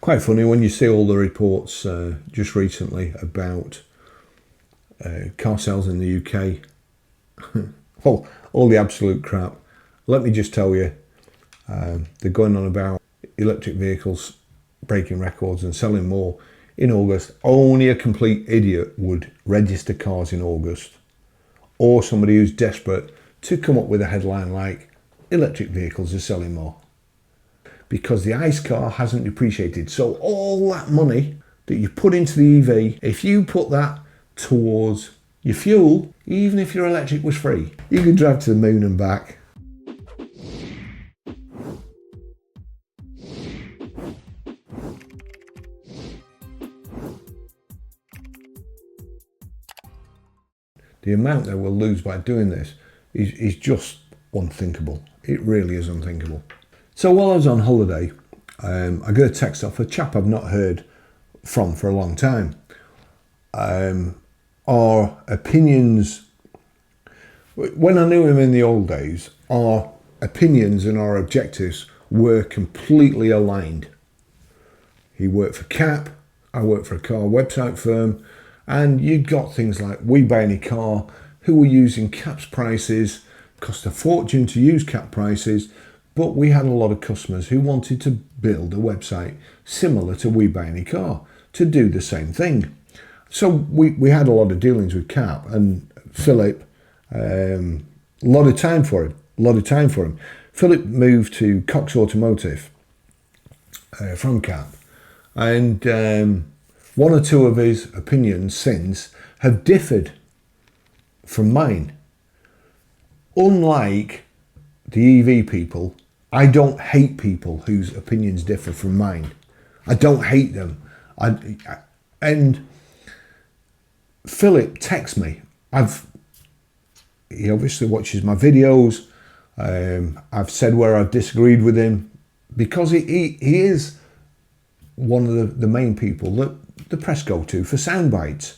Quite funny when you see all the reports just recently about car sales in the UK. all the absolute crap. Let me just tell you, they're going on about electric vehicles breaking records and selling more in August. Only a complete idiot would register cars in August, or somebody who's desperate to come up with a headline like electric vehicles are selling more, because the ICE car hasn't depreciated. So all that money that you put into the EV, if you put that towards your fuel, even if your electric was free, you could drive to the moon and back. The amount that we'll lose by doing this is just unthinkable. It really is unthinkable. So while I was on holiday, I got a text off a chap I've not heard from for a long time. Our opinions, when I knew him in the old days, our opinions and our objectives were completely aligned. He worked for CAP, I worked for a car website firm, and you'd got things like We Buy Any Car, who were using CAP's prices, cost a fortune to use CAP prices, but we had a lot of customers who wanted to build a website similar to We Buy Any Car to do the same thing. So we had a lot of dealings with CAP, and Philip, a lot of time for him. Philip moved to Cox Automotive from CAP, and one or two of his opinions since have differed from mine. Unlike the EV people, I don't hate people whose opinions differ from mine. I don't hate them. And Philip texts me. He obviously watches my videos. I've said where I've disagreed with him, because he is one of the main people that the press go to for sound bites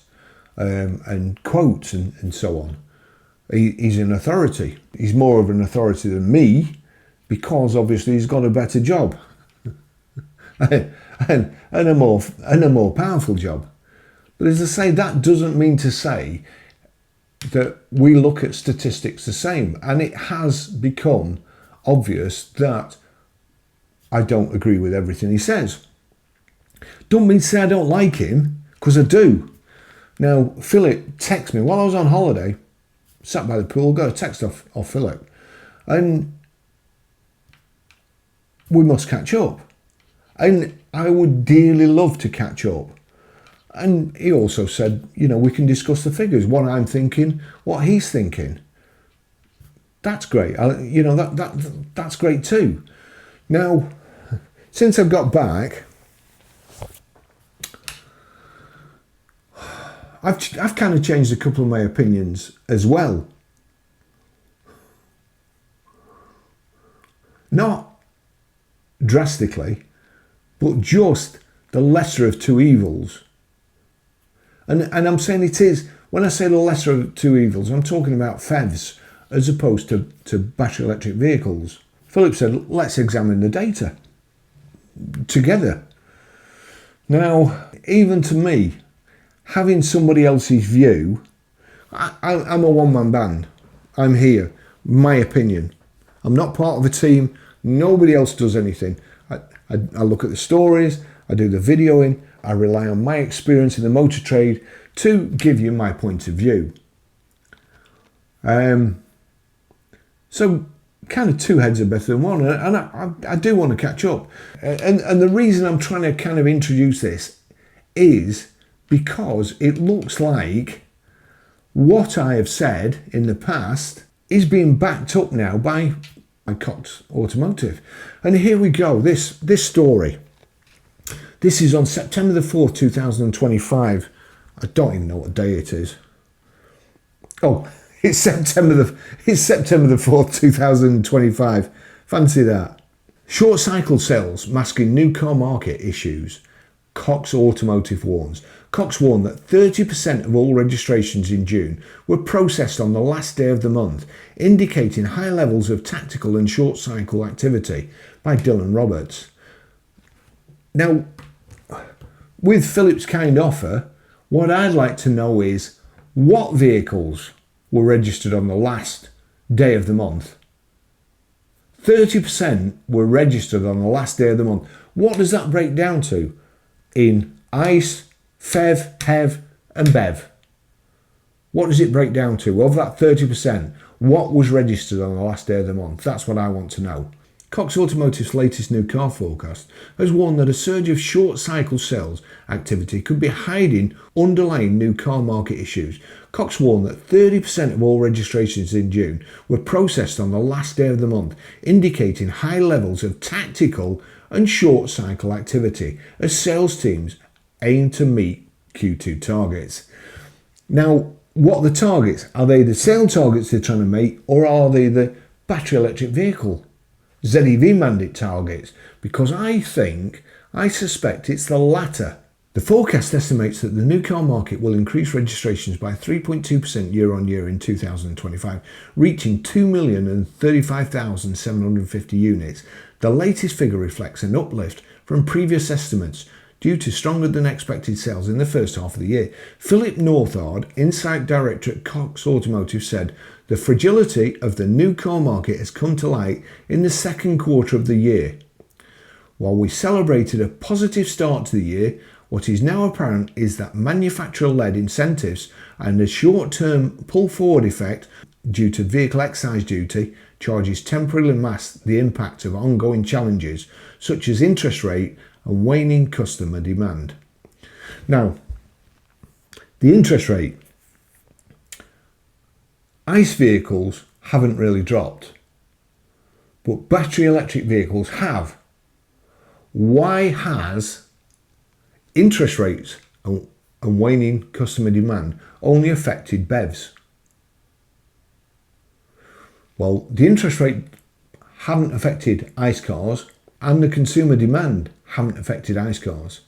and quotes and so on. He's an authority. He's more of an authority than me, because obviously he's got a better job and a more powerful job. But as I say, that doesn't mean to say that we look at statistics the same. And it has become obvious that I don't agree with everything he says. Don't mean to say I don't like him, because I do. Now, Philip texted me while I was on holiday, sat by the pool, got a text off Philip, and we must catch up. And I would dearly love to catch up. And he also said, we can discuss the figures, what I'm thinking, what he's thinking. That's great. That's great too. Now, since I've got back, I've kind of changed a couple of my opinions as well. Not drastically, but just the lesser of two evils. And I'm saying it is, when I say the lesser of two evils, I'm talking about FEVs as opposed to battery electric vehicles. Philip said, let's examine the data together. Now, even to me, having somebody else's view, I'm a one-man band. I'm here, my opinion. I'm not part of a team. Nobody else does anything. I look at the stories, I do the videoing, I rely on my experience in the motor trade to give you my point of view. So kind of two heads are better than one, and I do want to catch up. And the reason I'm trying to kind of introduce this is because it looks like what I have said in the past is being backed up now by Cox Automotive. And here we go, this story. This is on September the 4th, 2025. I don't even know what day it is. Oh, it's September the 4th, 2025. Fancy that. Short cycle sales masking new car market issues. Cox Automotive warns. Cox warned that 30% of all registrations in June were processed on the last day of the month, indicating high levels of tactical and short cycle activity, by Dylan Roberts. Now, with Philip's kind offer, what I'd like to know is what vehicles were registered on the last day of the month. 30% were registered on the last day of the month. What does that break down to in ICE, FEV, HEV and BEV? What does it break down to? Of that 30%, what was registered on the last day of the month? That's what I want to know. Cox Automotive's latest new car forecast has warned that a surge of short cycle sales activity could be hiding underlying new car market issues. Cox warned that 30% of all registrations in June were processed on the last day of the month, indicating high levels of tactical and short cycle activity as sales teams aim to meet Q2 targets. Now, what are the targets? Are they the sale targets they're trying to make, or are they the battery electric vehicle ZEV mandate targets? Because I suspect it's the latter. The forecast estimates that the new car market will increase registrations by 3.2% year on year in 2025, reaching 2,035,750 units. The latest figure reflects an uplift from previous estimates due to stronger than expected sales in the first half of the year. Philip Northard, Insight Director at Cox Automotive, said the fragility of the new car market has come to light in the second quarter of the year. While we celebrated a positive start to the year, what is now apparent is that manufacturer-led incentives and a short-term pull-forward effect due to vehicle excise duty charges temporarily mask the impact of ongoing challenges such as interest rate and waning customer demand. Now, the interest rate. ICE vehicles haven't really dropped, but battery electric vehicles have. Why has interest rates and waning customer demand only affected BEVs? Well, the interest rate haven't affected ICE cars and the consumer demand haven't affected ICE cars,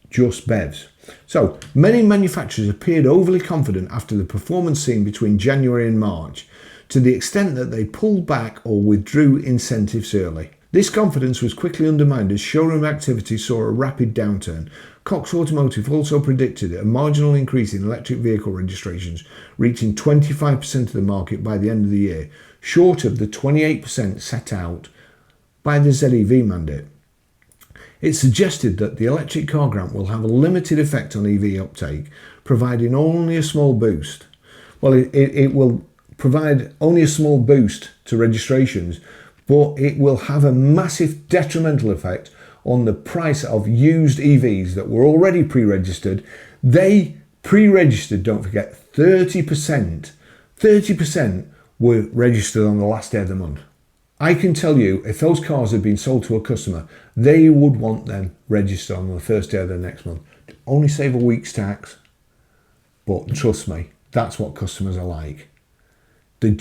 just BEVs. So many manufacturers appeared overly confident after the performance seen between January and March, to the extent that they pulled back or withdrew incentives early. This confidence was quickly undermined as showroom activity saw a rapid downturn. Cox Automotive also predicted a marginal increase in electric vehicle registrations, reaching 25% of the market by the end of the year, short of the 28% set out by the ZEV mandate. It suggested that the electric car grant will have a limited effect on EV uptake, providing only a small boost. Well, it will provide only a small boost to registrations, but it will have a massive detrimental effect on the price of used EVs that were already pre-registered. They pre-registered, don't forget, 30%. 30% were registered on the last day of the month. I can tell you, if those cars had been sold to a customer, they would want them registered on the first day of the next month. Only save a week's tax, but trust me, that's what customers are like. They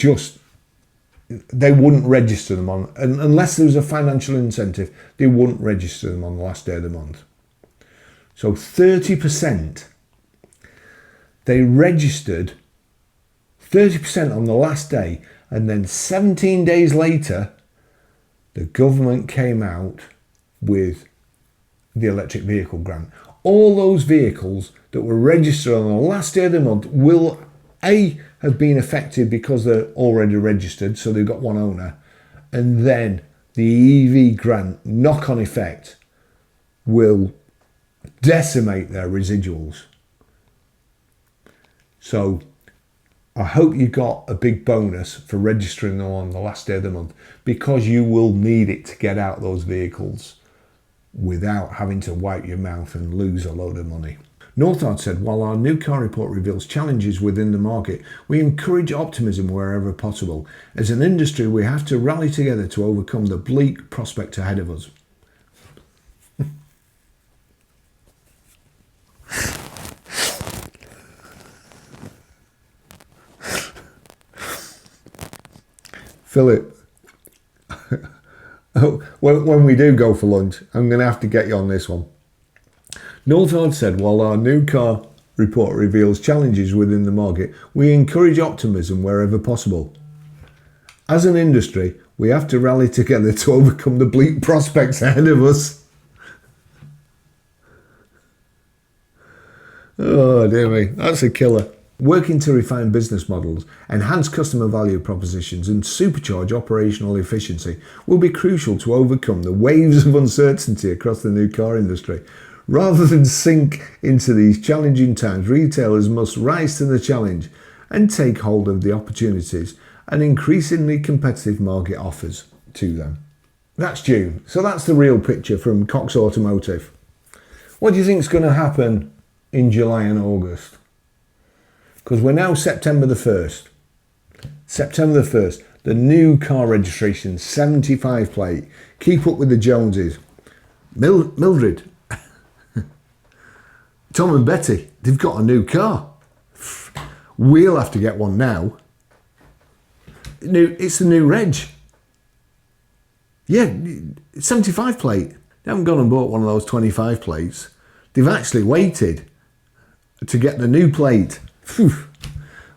wouldn't register them on, unless there was a financial incentive, they wouldn't register them on the last day of the month. So 30%, they registered 30% on the last day, and then 17 days later, the government came out with the electric vehicle grant. All those vehicles that were registered on the last day of the month will have been affected because they're already registered, so they've got one owner, and then the EV grant knock-on effect will decimate their residuals. So I hope you got a big bonus for registering them on the last day of the month, because you will need it to get out those vehicles without having to wipe your mouth and lose a load of money. Northard said, while our new car report reveals challenges within the market, we encourage optimism wherever possible. As an industry, we have to rally together to overcome the bleak prospect ahead of us. Philip, when we do go for lunch, I'm going to have to get you on this one. Northard said, while our new car report reveals challenges within the market, we encourage optimism wherever possible. As an industry, we have to rally together to overcome the bleak prospects ahead of us. Oh, dear me. That's a killer. Working to refine business models, enhance customer value propositions and supercharge operational efficiency will be crucial to overcome the waves of uncertainty across the new car industry. Rather than sink into these challenging times, retailers must rise to the challenge and take hold of the opportunities an increasingly competitive market offers to them. That's June. So that's the real picture from Cox Automotive. What do you think is going to happen in July and August? Because we're now September the 1st. September the 1st, the new car registration, 75 plate. Keep up with the Joneses. Mildred, Tom and Betty, they've got a new car. We'll have to get one now. It's a new reg. Yeah, 75 plate. They haven't gone and bought one of those 25 plates. They've actually waited to get the new plate. Phew.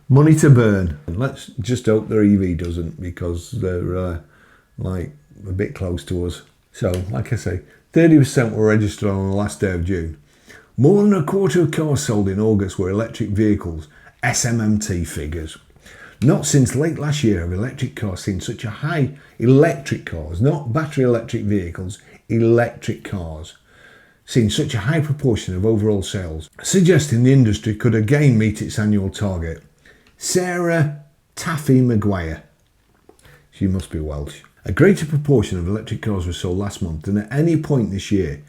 Money to burn. And let's just hope their EV doesn't, because they're like a bit close to us. So, like I say, 30% were registered on the last day of June. More than a quarter of cars sold in August were electric vehicles, SMMT figures. Not since late last year have electric cars seen such a high, electric cars, not battery electric vehicles, electric cars, seen such a high proportion of overall sales, suggesting the industry could again meet its annual target. Sarah Taffy Maguire, she must be Welsh. A greater proportion of electric cars were sold last month than at any point this year.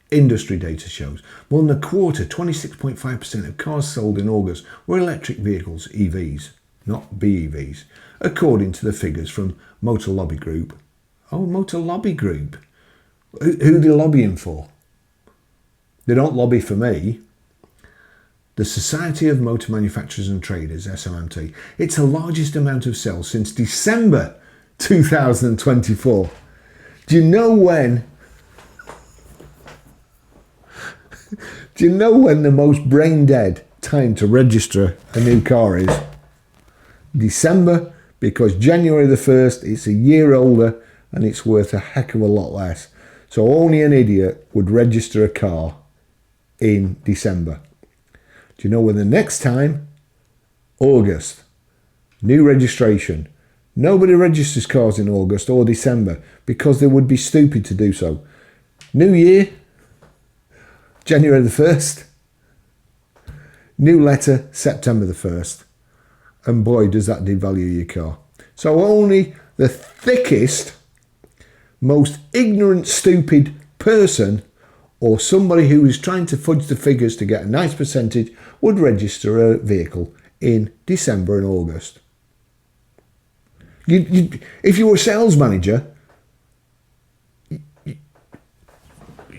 Industry data shows more than a quarter, 26.5% of cars sold in August were electric vehicles, EVs, not BEVs, according to the figures from Motor Lobby Group. Oh, Motor Lobby Group. Who are they lobbying for? They don't lobby for me. The Society of Motor Manufacturers and Traders, SMMT. It's the largest amount of sales since December 2024. Do you know when? Do you know when the most brain dead time to register a new car is? December, because January the 1st, it's a year older and it's worth a heck of a lot less. So only an idiot would register a car in December. Do you know when the next time? August. New registration. Nobody registers cars in August or December because they would be stupid to do so. New year, January the 1st. New letter, September the 1st. And boy, does that devalue your car. So only the thickest, most ignorant, stupid person or somebody who is trying to fudge the figures to get a nice percentage would register a vehicle in December and August. If you were a sales manager,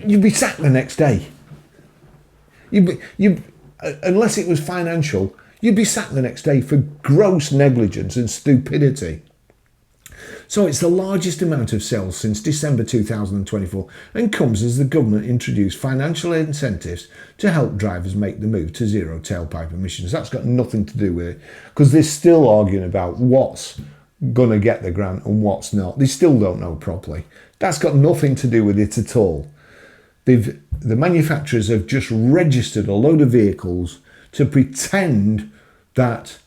you'd be sacked the next day. Unless it was financial, you'd be sacked the next day for gross negligence and stupidity. So it's the largest amount of sales since December 2024 and comes as the government introduced financial incentives to help drivers make the move to zero tailpipe emissions. That's got nothing to do with it, because they're still arguing about what's going to get the grant and what's not. They still don't know properly. That's got nothing to do with it at all. The manufacturers have just registered a load of vehicles to pretend that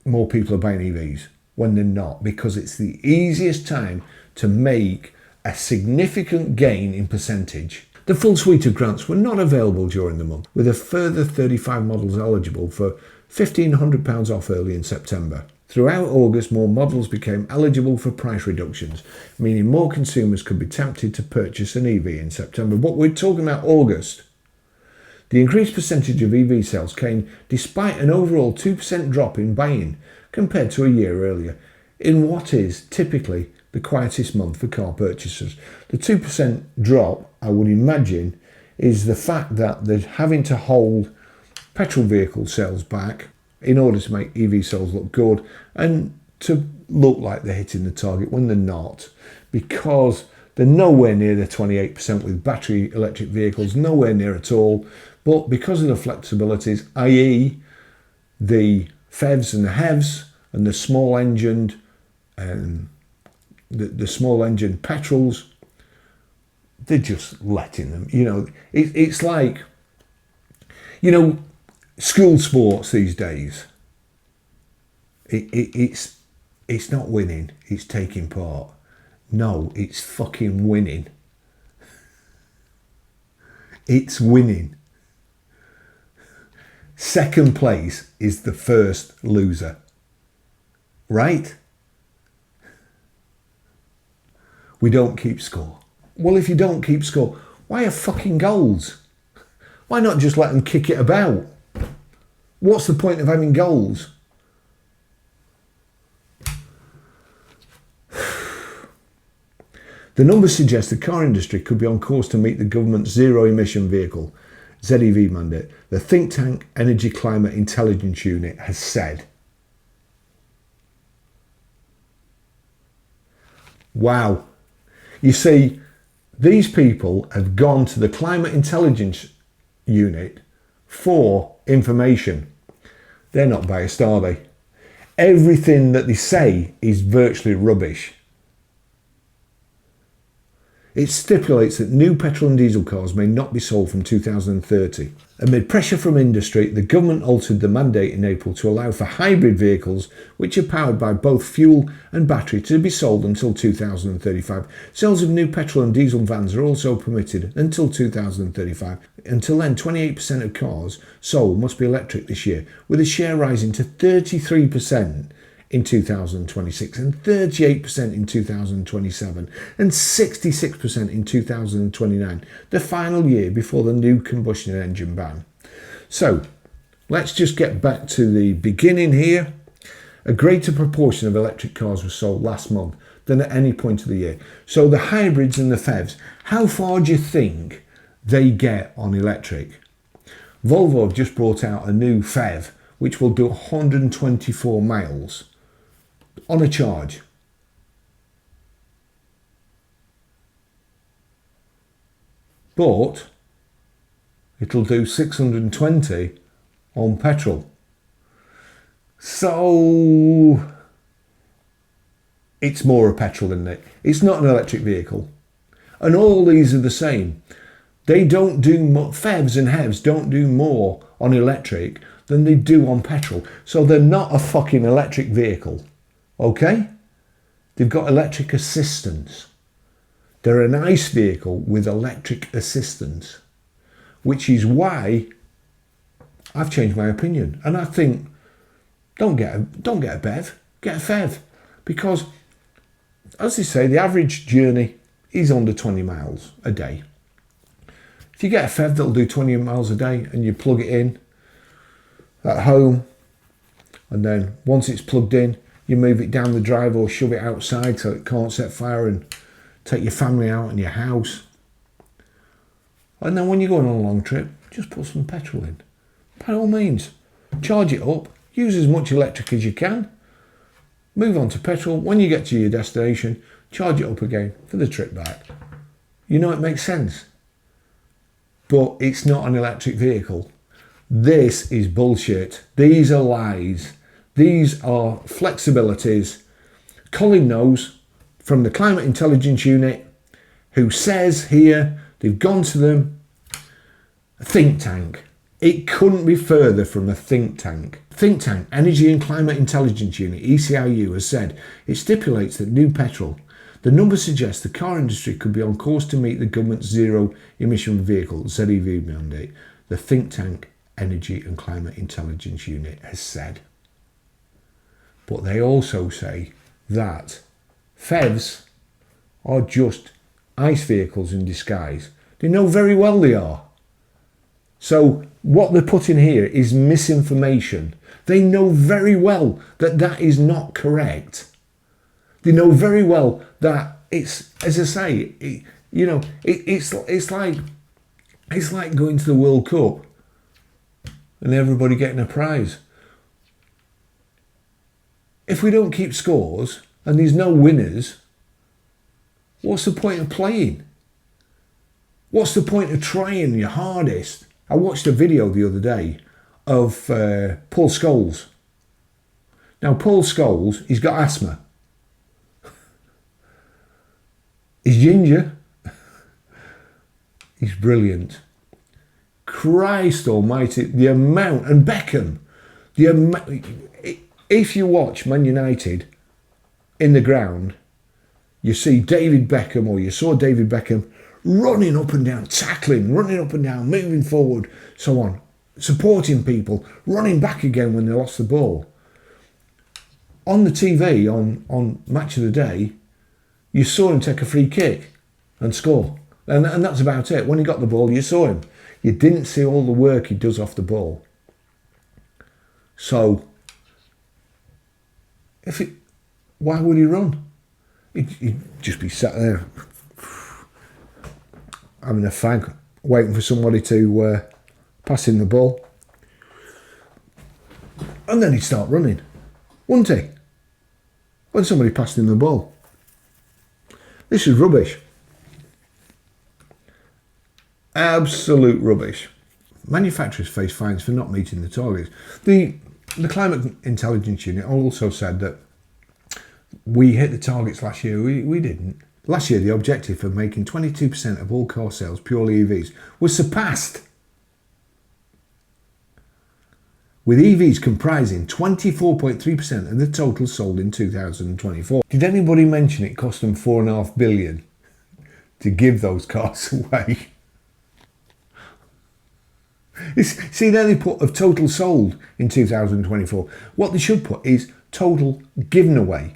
more people are buying EVs when they're not, because it's the easiest time to make a significant gain in percentage. The full suite of grants were not available during the month, with a further 35 models eligible for £1,500 off early in September. Throughout August, more models became eligible for price reductions, meaning more consumers could be tempted to purchase an EV in September. But we're talking about August. The increased percentage of EV sales came despite an overall 2% drop in buying compared to a year earlier, in what is typically the quietest month for car purchasers. The 2% drop, I would imagine, is the fact that they're having to hold petrol vehicle sales back in order to make EV sales look good and to look like they're hitting the target when they're not, because they're nowhere near the 28% with battery electric vehicles, nowhere near at all. But because of the flexibilities, i.e. the FEVs and the HEVs and the small engined the small engine petrols, they're just letting them, it's like, You know, school sports these days, it's not winning, it's taking part. No, it's fucking winning. It's winning. Second place is the first loser. Right? We don't keep score. Well, if you don't keep score, why have fucking goals? Why not just let them kick it about? What's the point of having goals? The numbers suggest the car industry could be on course to meet the government's zero-emission vehicle, ZEV mandate, the think tank Energy Climate Intelligence Unit has said. Wow. You see, these people have gone to the Climate Intelligence Unit for information. They're not biased, are they? Everything that they say is virtually rubbish. It stipulates that new petrol and diesel cars may not be sold from 2030. Amid pressure from industry, the government altered the mandate in April to allow for hybrid vehicles, which are powered by both fuel and battery, to be sold until 2035. Sales of new petrol and diesel vans are also permitted until 2035. Until then, 28% of cars sold must be electric this year, with a share rising to 33% in 2026 and 38% in 2027 and 66% in 2029, the final year before the new combustion engine ban. So let's just get back to the beginning here. A greater proportion of electric cars were sold last month than at any point of the year. So the hybrids and the PHEVs, how far do you think they get on electric? Volvo have just brought out a new PHEV which will do 124 miles on a charge. But it'll do 620 on petrol. So it's more a petrol, isn't it? It's not an electric vehicle. And all these are the same. They don't do more, PHEVs and HEVs don't do more on electric than they do on petrol. So they're not a fucking electric vehicle. Okay? They've got electric assistance. They're an ICE vehicle with electric assistance, which is why I've changed my opinion. And I think, don't get a BEV, get a PHEV. Because, as they say, the average journey is under 20 miles a day. If you get a PHEV that'll do 20 miles a day and you plug it in at home, and then once it's plugged in, you move it down the drive or shove it outside so it can't set fire and take your family out and your house. And then when you're going on a long trip, just put some petrol in. By all means, charge it up, use as much electric as you can, move on to petrol. When you get to your destination, charge it up again for the trip back. You know, it makes sense. But it's not an electric vehicle. This is bullshit. These are lies. These are flexibilities. Colin knows from the Climate Intelligence Unit, who says here they've gone to them, a think tank. It couldn't be further from a think tank. Think tank Energy and Climate Intelligence Unit, ECIU, has said it stipulates that new petrol. The numbers suggest the car industry could be on course to meet the government's zero emission vehicle ZEV mandate, the think tank Energy and Climate Intelligence Unit has said. But they also say that PHEVs are just ICE vehicles in disguise. They know very well they are. So what they're putting here is misinformation. They know very well that that is not correct. They know very well that it's, as I say, it's like going to the World Cup and everybody getting a prize. If we don't keep scores and there's no winners, what's the point of playing? What's the point of trying your hardest? I watched a video the other day of Paul Scholes. Now, Paul Scholes, he's got asthma. He's ginger. He's brilliant. Christ almighty, the amount, and Beckham, if you watch Man United in the ground, you see David Beckham, or you saw David Beckham running up and down, tackling, running up and down, moving forward, so on, supporting people, running back again when they lost the ball. On the TV, on Match of the Day, you saw him take a free kick and score. And that's about it. When he got the ball, you saw him. You didn't see all the work he does off the ball. So, why would he run? He'd just be sat there, having a fag, waiting for somebody to pass him the ball. And then he'd start running, wouldn't he? When somebody passed him the ball. This is rubbish. Absolute rubbish. Manufacturers face fines for not meeting the targets. The Climate Intelligence Unit also said that we hit the targets last year. We didn't. Last year, the objective for making 22% of all car sales purely EVs was surpassed, with EVs comprising 24.3% of the total sold in 2024. Did anybody mention it cost them $4.5 billion to give those cars away? See, there they put of total sold in 2024. What they should put is total given away.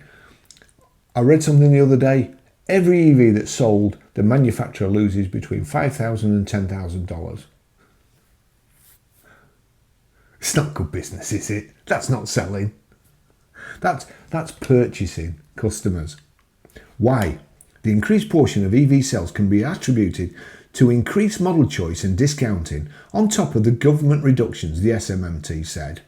I read something the other day. Every EV that's sold, the manufacturer loses between $5,000 and $10,000. It's not good business, is it? That's not selling. That's purchasing customers. Why? The increased portion of EV sales can be attributed to increased model choice and discounting on top of the government reductions, the SMMT said.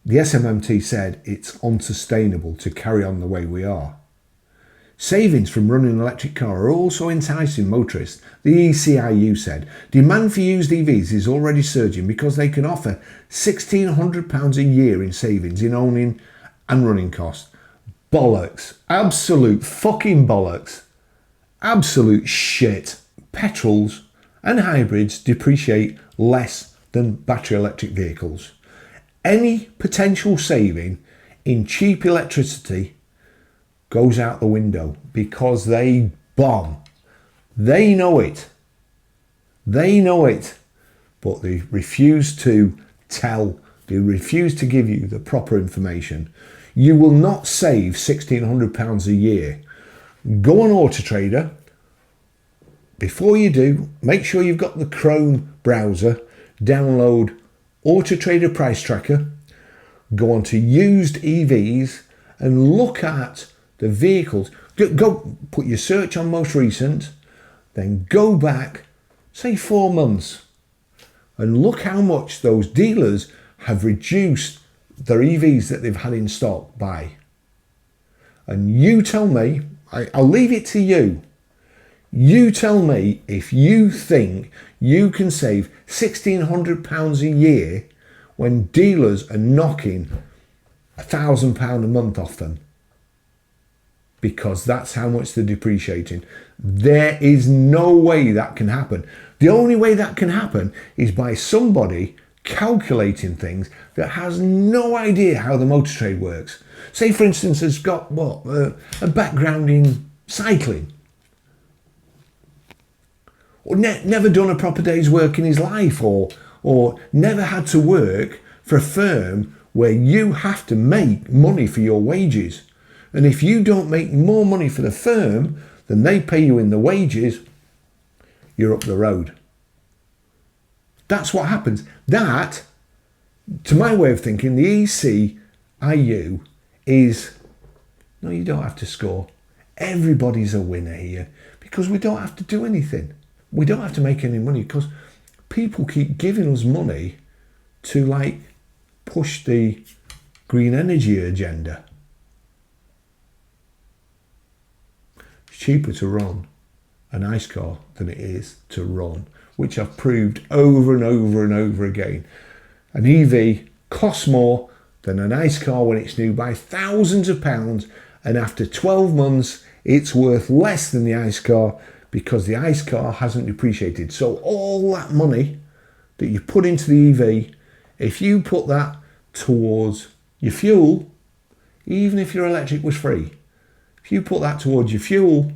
The SMMT said it's unsustainable to carry on the way we are. Savings from running an electric car are also enticing motorists, the ECIU said. Demand for used EVs is already surging because they can offer £1,600 a year in savings in owning and running costs. Bollocks. Absolute fucking bollocks. Absolute shit. Petrols and hybrids depreciate less than battery electric vehicles. Any potential saving in cheap electricity goes out the window because they bomb. They know it. They know it. But they refuse to tell, they refuse to give you the proper information. You will not save £1,600 a year. Go on Auto Trader. Before you do, make sure you've got the Chrome browser. Download Auto Trader Price Tracker. Go on to used EVs and look at the vehicles. Go put your search on most recent, then go back, say 4 months, and look how much those dealers have reduced their EVs that they've had in stock by. And you tell me, I'll leave it to you. You tell me if you think you can save £1,600 a year when dealers are knocking £1,000 a month off them. Because that's how much they're depreciating. There is no way that can happen. The only way that can happen is by somebody calculating things that has no idea how the motor trade works. Say, for instance, has got a background in cycling, or never done a proper day's work in his life, or never had to work for a firm where you have to make money for your wages. And if you don't make more money for the firm than they pay you in the wages, you're up the road. That's what happens. That, to my way of thinking, the ECIU is, no, you don't have to score. Everybody's a winner here because we don't have to do anything. We don't have to make any money because people keep giving us money to push the green energy agenda. It's cheaper to run an ICE car than it is to run, which I've proved over and over and over again. An EV costs more than an ICE car when it's new by thousands of pounds, and after 12 months it's worth less than the ICE car because the ICE car hasn't depreciated. So all that money that you put into the EV, if you put that towards your fuel, even if your electric was free, if you put that towards your fuel,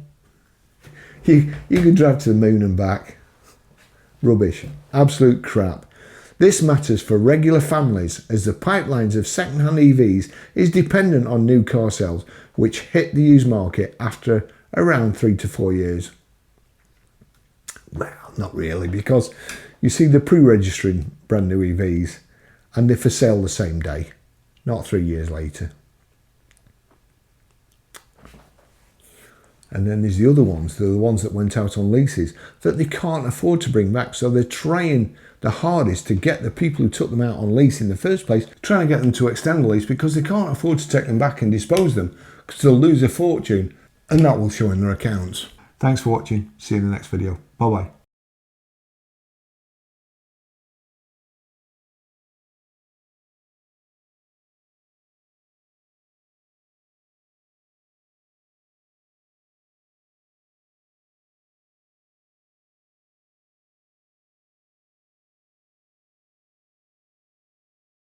you can drive to the moon and back. Rubbish. Absolute crap. This matters for regular families as the pipelines of second-hand EVs is dependent on new car sales, which hit the used market after around 3 to 4 years. Well, not really, because you see they're pre-registering brand new EVs and they're for sale the same day, not 3 years later. And then there's the other ones, they're the ones that went out on leases that they can't afford to bring back. So they're trying the hardest to get the people who took them out on lease in the first place, trying to get them to extend the lease because they can't afford to take them back and dispose them because they'll lose a fortune and that will show in their accounts. Thanks for watching. See you in the next video. Bye bye.